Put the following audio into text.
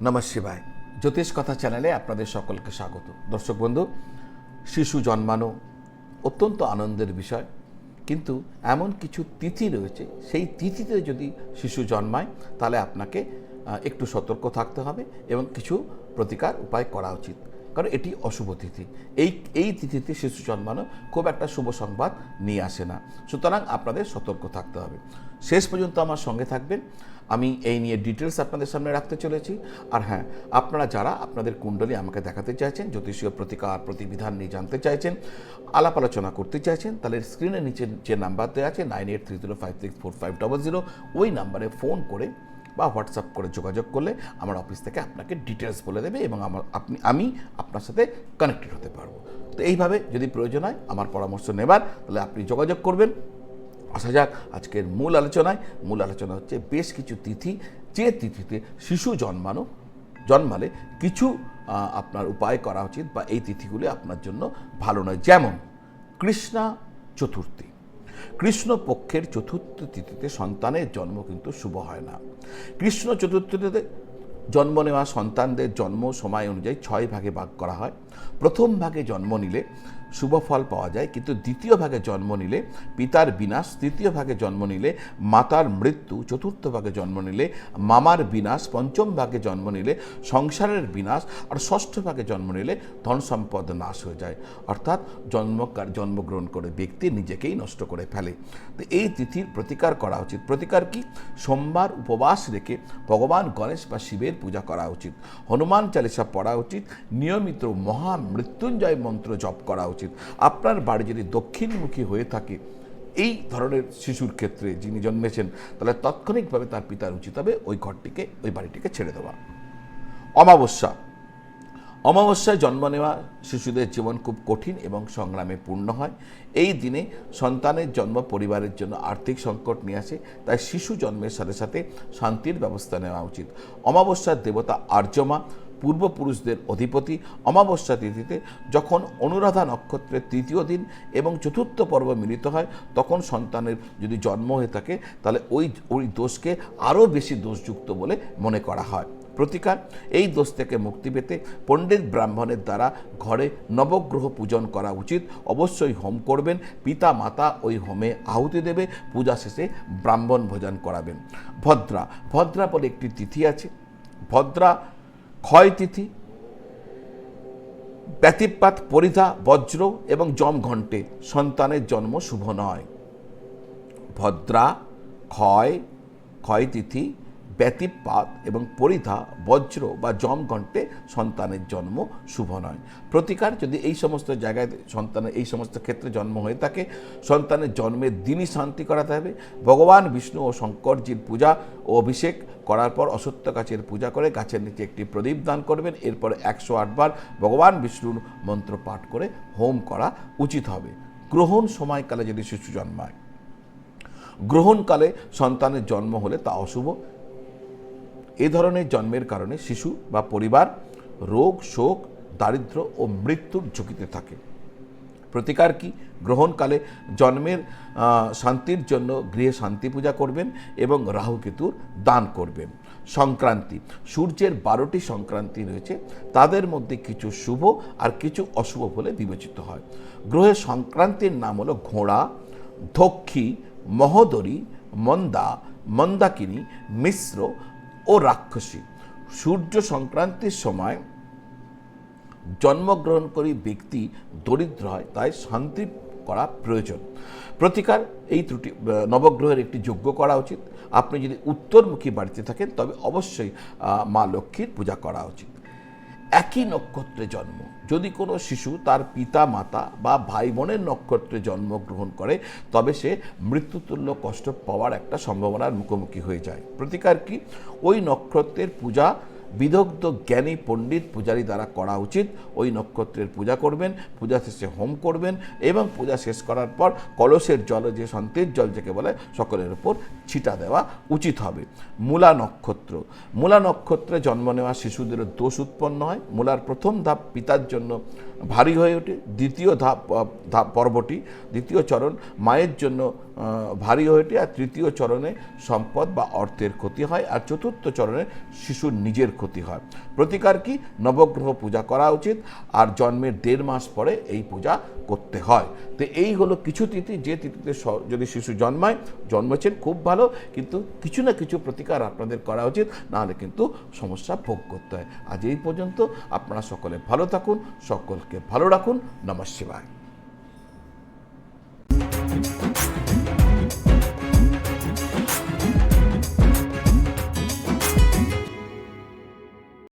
নমঃ শিবায়। জ্যোতিষ কথা চ্যানেলে আপনাদের সকলকে স্বাগত। দর্শক বন্ধু, শিশু জন্মানো অত্যন্ত আনন্দের বিষয়, কিন্তু এমন কিছু তিথি রয়েছে, সেই তিথিতে যদি শিশু জন্মায় তাহলে আপনাকে একটু সতর্ক থাকতে হবে এবং কিছু প্রতিকার উপায় করা উচিত, কারণ এটি অশুভ তিথি। এই তিথিতে শিশু জন্মানো খুব একটা শুভ সংবাদ নিয়ে আসে না, সুতরাং আপনাদের সতর্ক থাকতে হবে। শেষ পর্যন্ত আমার সঙ্গে থাকবেন, আমি এই নিয়ে ডিটেলস আপনাদের সামনে রাখতে চলেছি। আর হ্যাঁ, আপনারা যারা আপনাদের কুণ্ডলী আমাকে দেখাতে চাইছেন, জ্যোতিষীয় প্রতিকার প্রতিবিধান নিয়ে জানতে চাইছেন, আলাপ আলোচনা করতে চাইছেন, তাহলে স্ক্রিনের নিচে যে নাম্বার দেওয়া আছে 9830564500, ওই নাম্বারে ফোন করে বা হোয়াটসঅ্যাপ করে যোগাযোগ করলে আমার অফিস থেকে আপনাকে ডিটেলস বলে দেবে এবং আমি আপনার সাথে কানেক্টেড হতে পারবো। তো এইভাবে যদি প্রয়োজন হয় আমার পরামর্শ নেবার, তাহলে আপনি যোগাযোগ করবেন। আসা যাক আজকের মূল আলোচনায়। মূল আলোচনা হচ্ছে বেশ কিছু তিথি, যে তিথিতে শিশু জন্মালে কিছু আপনার উপায় করা উচিত, বা এই তিথিগুলি আপনার জন্য ভালো নয়। যেমন কৃষ্ণা চতুর্থী। কৃষ্ণ পক্ষের চতুর্থ তিথিতে সন্তানের জন্ম কিন্তু শুভ হয় না। কৃষ্ণ চতুর্থীতে জন্ম নেওয়া সন্তানদের জন্ম সময় অনুযায়ী 6 ভাগে ভাগ করা হয়। প্রথম ভাগে জন্ম নিলে শুভ ফল পাওয়া যায়, কিন্তু দ্বিতীয় ভাগে জন্ম নিলে পিতার বিনাশ, তৃতীয় ভাগে জন্ম নিলে মাতার মৃত্যু, চতুর্থ ভাগে জন্ম নিলে মামার বিনাশ, পঞ্চম ভাগে জন্ম নিলে সংসারের বিনাশ, আর ষষ্ঠ ভাগে জন্ম নিলে ধন সম্পদ নাশ হয়ে যায়। অর্থাৎ জন্মগ্রহণ করে ব্যক্তি নিজেকেই নষ্ট করে ফেলে। তো এই তিথির প্রতিকার করা উচিত। প্রতিকার কি? সোমবার উপবাস রেখে ভগবান গণেশ বা শিবের পূজা করা উচিত, হনুমান চালিসা পড়া উচিত, নিয়মিত মহামৃত্যুঞ্জয় মন্ত্র জপ করা উচিত। আপনার বাড়ি যদি দক্ষিণমুখী হয়ে থাকে এই ধরনের শিশুর ক্ষেত্রে, যিনি জন্মেছেন, তাহলে তাৎক্ষণিকভাবে তার পিতার উচিত হবে ওই বাড়িটিকে ছেড়ে দেওয়া। অমাবস্যায় জন্ম নেওয়া শিশুদের জীবন খুব কঠিন এবং সংগ্রামে পূর্ণ হয়। এই দিনে সন্তানের জন্ম পরিবারের জন্য আর্থিক সংকট নিয়ে আসে, তাই শিশু জন্মের সাথে সাথে শান্তির ব্যবস্থা নেওয়া উচিত। অমাবস্যার দেবতা আর্যমা, পূর্বপুরুষদের অধিপতি। অমাবস্যা তিথিতে যখন অনুরাধা নক্ষত্রের তৃতীয় দিন এবং চতুর্থ পর্ব মিলিত হয়, তখন সন্তানের যদি জন্ম হয়ে থাকে তাহলে ওই দোষকে আরও বেশি দোষযুক্ত বলে মনে করা হয়। প্রতিকার: এই দোষ থেকে মুক্তি পেতে পণ্ডিত ব্রাহ্মণের দ্বারা ঘরে নবগ্রহ পূজন করা উচিত। অবশ্যই হোম করবেন, পিতা মাতা ওই হোমে আহুতি দেবে, পূজা শেষে ব্রাহ্মণ ভোজন করাবেন। ভদ্রা বলে একটি তিথি আছে। ভদ্রা ক্ষয় তিথি। ব্যতিপাত, পরিধা, বজ্র এবং যমঘণ্টে সন্তানের জন্ম শুভ নয়। ভদ্রা, ক্ষয় তিথি, ব্যতিপাত এবং পরিধা, বজ্র বা যমঘণ্টে সন্তানের জন্ম শুভ নয়। প্রতিকার: যদি এই সমস্ত জায়গায় সন্তানের এই সমস্ত ক্ষেত্রে জন্ম হয়ে থাকে, সন্তানের জন্মের দিনই শান্তি করাতে হবে। ভগবান বিষ্ণু ও শঙ্করজির পূজা ও অভিষেক করার পর অশ্বত্থ গাছের পূজা করে গাছের নিচে একটি প্রদীপ দান করবেন। এরপর 108 বার ভগবান বিষ্ণুর মন্ত্র পাঠ করে হোম করা উচিত হবে। গ্রহণ সময়কালে যদি শিশু জন্মায়, গ্রহণকালে সন্তানের জন্ম হলে তা অশুভ। এ ধরনের জন্মের কারণে শিশু বা পরিবার রোগ, শোক, দারিদ্র্য ও মৃত্যুর ঝুঁকিতে থাকে। প্রতিকার কি? গ্রহণকালে জন্মের শান্তির জন্য গৃহে শান্তি পূজা করবেন এবং রাহুকেতুর দান করবেন। সংক্রান্তি: সূর্যের 12টি সংক্রান্তি রয়েছে, তাদের মধ্যে কিছু শুভ আর কিছু অশুভ বলে বিবেচিত হয়। গ্রহের সংক্রান্তির নাম হলো ঘোড়া, ধক্ষী, মহোদরী, মন্দাকিনী, মিশ্র ও রাক্ষসী। সূর্য সংক্রান্তির সময় জন্মগ্রহণকারী ব্যক্তি দরিদ্র হয়, তাই শান্তি করা প্রয়োজন। প্রতিকার: এই নবগ্রহের একটি যজ্ঞ করা উচিত। আপনি যদি উত্তরমুখী বাড়িতে থাকেন তবে অবশ্যই মা লক্ষ্মীর পূজা করা উচিত। একই নক্ষত্রে জন্ম: যদি কোনো শিশু তার পিতা মাতা বা ভাই বোনের নক্ষত্রে জন্মগ্রহণ করে তবে সে মৃত্যুতুল্য কষ্ট পাওয়ার একটা সম্ভাবনার মুখোমুখি হয়ে যায়। প্রতিকার কি? ওই নক্ষত্রের পূজা বিদগ্ধ জ্ঞানী পণ্ডিত পূজারী দ্বারা করা উচিত। ওই নক্ষত্রের পূজা করবেন, পূজা শেষে হোম করবেন এবং পূজা শেষ করার পর কলসের জল, যে শান্তির জল যাকে বলে, সকলের উপর ছিটা দেওয়া উচিত হবে। মূলা নক্ষত্রে জন্ম নেওয়া শিশুদের দোষ উৎপন্ন হয়। মূলার প্রথম ধাপ পিতার জন্য ভারী হয়ে ওঠে। দ্বিতীয় চরণ মায়ের জন্য ভারী হয়ে ওঠে, আর তৃতীয় চরণে সম্পদ বা অর্থের ক্ষতি হয়, আর চতুর্থ চরণে শিশুর নিজের ক্ষতি হয়। প্রতিকার কি? নবগ্রহ পূজা করা উচিত, আর জন্মের 1.5 মাস পরে এই পূজা করতে হয়। তো এই হলো কিছু তিথি, যে তিথিতে যদি শিশু জন্মেছেন খুব ভালো, কিন্তু কিছু না কিছু প্রতিকার আপনাদের করা উচিত, নাহলে কিন্তু সমস্যা ভোগ করতে হয়। আজ এই পর্যন্ত। আপনারা সকলে ভালো থাকুন, সকলকে ভালো রাখুন। নমঃ শিবায়।